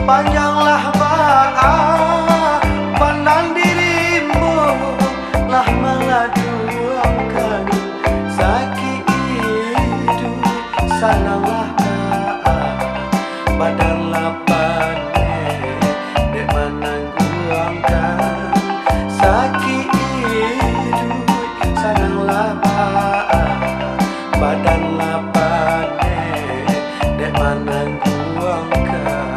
Panjanglah ba'a pandang dirimu, lah meladuangkan sakit hidup. Sananglah ba'a badan lapane dek menangguangkan sakit hidup. Sananglah ba'a badan lapane dek menangguangkan.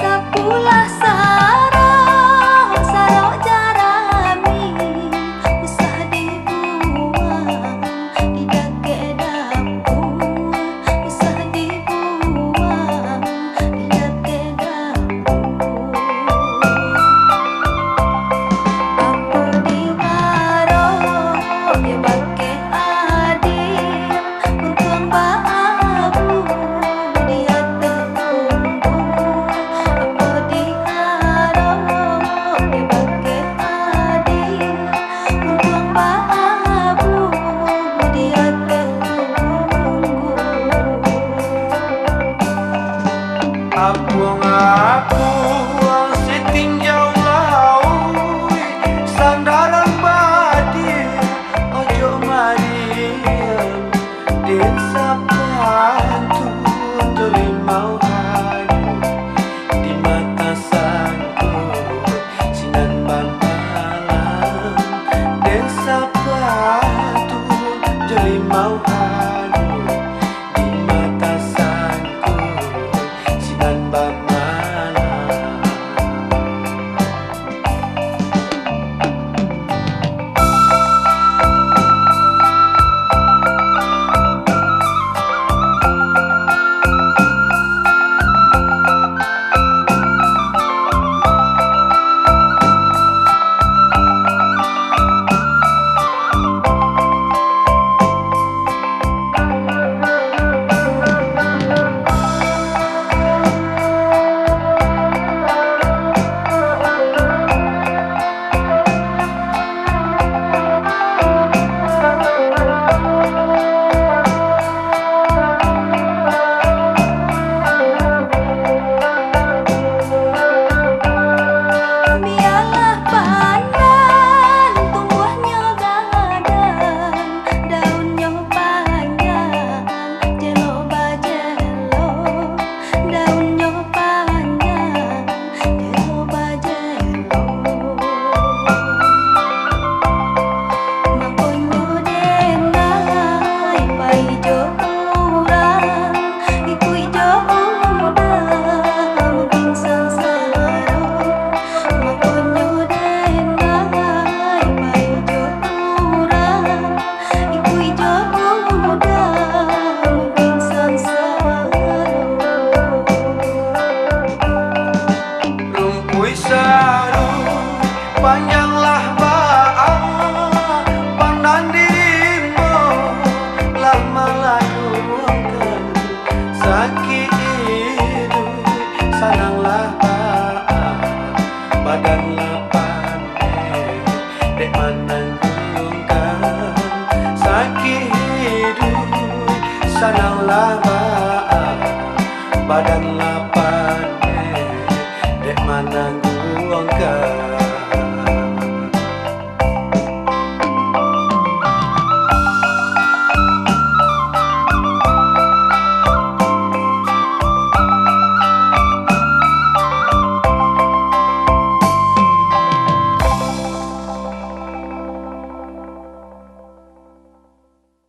Sapulah sarah, sarok jarami, usah dibuang di dake dapur, usah dibuang di dake dapur. Apa dingaro dia pakai adil untuk baabu dia terkumpul. Apa dingaro dia pakai adil untuk baabu dia terkumpul. Apung aku setinjau laut, sandaran badai ojo marian den sapantun dolimau hayu di mata sangkut sinan bambalan den sapantun dolimau hayu di mata sangkut sinan bambalan. Biarlah pandan tumbuhnya gadang, daunnya panjang jelo bajelo, daunnya panjang jelo bajelo. Makonyo denai pai jo urang, iku ijo udah mungkin sangsara. Makonyo denai pai jo urang, iku ijo udah mungkin sangsara. Rumpui saru panjanglah ba'a pandang dirimu, lah meladuangkan sakit hidup. Sananglah ba'a badan lapane dek menangguhkan sakit hidup. Sananglah ba'a badan